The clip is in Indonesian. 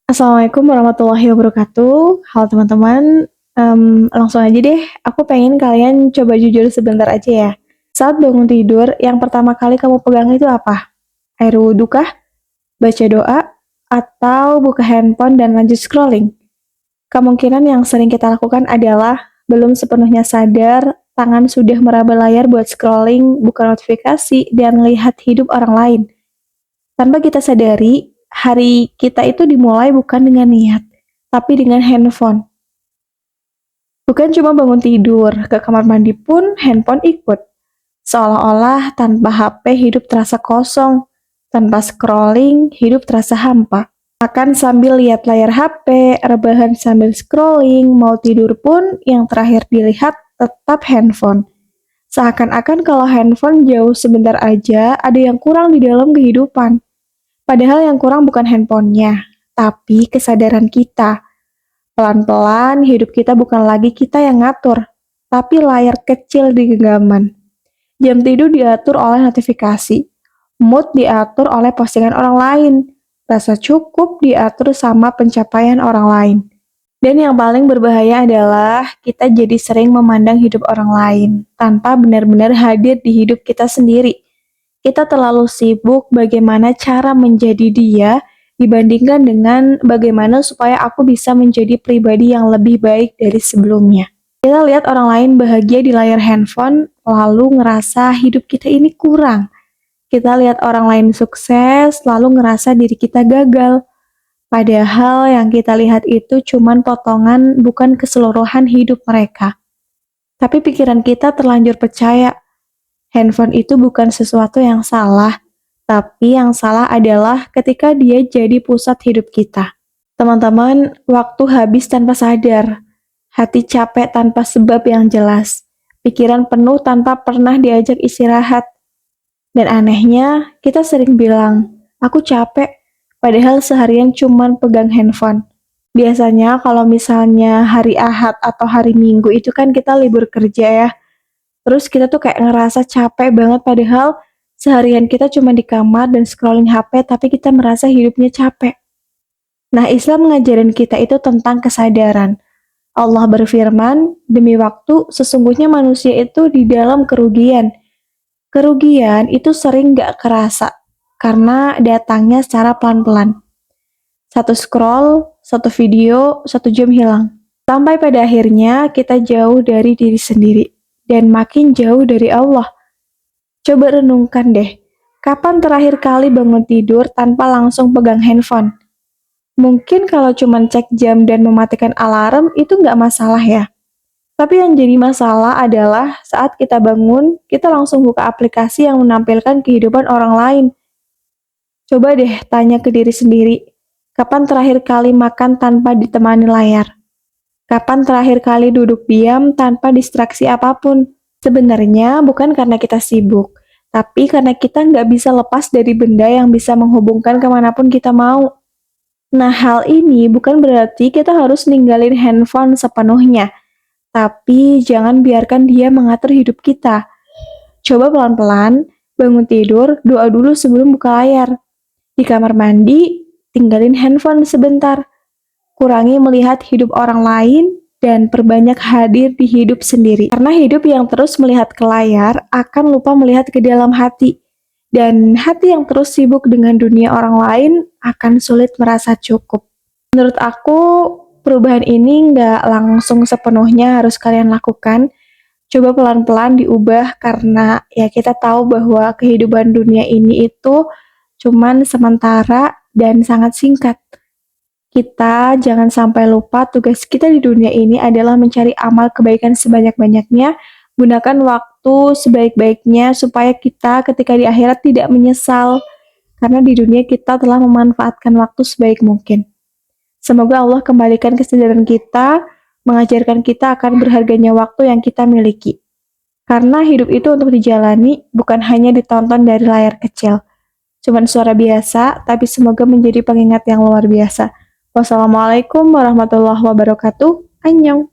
Assalamualaikum warahmatullahi wabarakatuh. Halo teman-teman, langsung aja deh, aku pengen kalian coba jujur sebentar aja ya. Saat bangun tidur, yang pertama kali kamu pegang itu apa? Air wudhu kah? Baca doa? Atau buka handphone dan lanjut scrolling? Kemungkinan yang sering kita lakukan adalah belum sepenuhnya sadar, tangan sudah meraba layar buat scrolling, buka notifikasi, dan lihat hidup orang lain. Tanpa kita sadari, hari kita itu dimulai bukan dengan niat, tapi dengan handphone. Bukan cuma bangun tidur, ke kamar mandi pun handphone ikut. Seolah-olah tanpa HP hidup terasa kosong, tanpa scrolling hidup terasa hampa. Makan sambil lihat layar HP, rebahan sambil scrolling, mau tidur pun yang terakhir dilihat tetap handphone. Seakan-akan kalau handphone jauh sebentar aja, ada yang kurang di dalam kehidupan. Padahal yang kurang bukan handphonenya, tapi kesadaran kita. Pelan-pelan hidup kita bukan lagi kita yang ngatur, tapi layar kecil di genggaman. Jam tidur diatur oleh notifikasi, mood diatur oleh postingan orang lain, rasa cukup diatur sama pencapaian orang lain. Dan yang paling berbahaya adalah kita jadi sering memandang hidup orang lain tanpa benar-benar hadir di hidup kita sendiri. Kita terlalu sibuk bagaimana cara menjadi dia dibandingkan dengan bagaimana supaya aku bisa menjadi pribadi yang lebih baik dari sebelumnya. Kita lihat orang lain bahagia di layar handphone, lalu ngerasa hidup kita ini kurang. Kita lihat orang lain sukses, lalu ngerasa diri kita gagal. Padahal yang kita lihat itu cuman potongan, bukan keseluruhan hidup mereka. Tapi pikiran kita terlanjur percaya handphone itu bukan sesuatu yang salah, tapi yang salah adalah ketika dia jadi pusat hidup kita. Teman-teman, waktu habis tanpa sadar, hati capek tanpa sebab yang jelas, pikiran penuh tanpa pernah diajak istirahat. Dan anehnya, kita sering bilang, aku capek, padahal seharian cuman pegang handphone. Biasanya kalau misalnya hari Ahad atau hari Minggu itu kan kita libur kerja ya. Terus kita tuh kayak ngerasa capek banget padahal seharian kita cuma di kamar dan scrolling HP tapi kita merasa hidupnya capek. Nah, Islam ngajarin kita itu tentang kesadaran. Allah berfirman, demi waktu sesungguhnya manusia itu di dalam kerugian. Kerugian itu sering gak kerasa karena datangnya secara pelan-pelan. Satu scroll, satu video, 1 jam hilang. Sampai pada akhirnya kita jauh dari diri sendiri dan makin jauh dari Allah. Coba renungkan deh, kapan terakhir kali bangun tidur tanpa langsung pegang handphone? Mungkin kalau cuma cek jam dan mematikan alarm itu nggak masalah ya. Tapi yang jadi masalah adalah saat kita bangun, kita langsung buka aplikasi yang menampilkan kehidupan orang lain. Coba deh tanya ke diri sendiri, kapan terakhir kali makan tanpa ditemani layar? Kapan terakhir kali duduk diam tanpa distraksi apapun? Sebenarnya bukan karena kita sibuk, tapi karena kita nggak bisa lepas dari benda yang bisa menghubungkan kemanapun kita mau. Nah, hal ini bukan berarti kita harus ninggalin handphone sepenuhnya, tapi jangan biarkan dia mengatur hidup kita. Coba pelan-pelan, bangun tidur, doa dulu sebelum buka layar. Di kamar mandi, tinggalin handphone sebentar. Kurangi melihat hidup orang lain dan perbanyak hadir di hidup sendiri. Karena hidup yang terus melihat ke layar akan lupa melihat ke dalam hati. Dan hati yang terus sibuk dengan dunia orang lain akan sulit merasa cukup. Menurut aku, perubahan ini nggak langsung sepenuhnya harus kalian lakukan. Coba pelan-pelan diubah karena ya kita tahu bahwa kehidupan dunia ini itu cuman sementara dan sangat singkat. Kita jangan sampai lupa tugas kita di dunia ini adalah mencari amal kebaikan sebanyak-banyaknya, gunakan waktu sebaik-baiknya supaya kita ketika di akhirat tidak menyesal, karena di dunia kita telah memanfaatkan waktu sebaik mungkin. Semoga Allah kembalikan kesadaran kita, mengajarkan kita akan berharganya waktu yang kita miliki. Karena hidup itu untuk dijalani, bukan hanya ditonton dari layar kecil. Cuman suara biasa, tapi semoga menjadi pengingat yang luar biasa. Wassalamualaikum warahmatullahi wabarakatuh. Annyeong.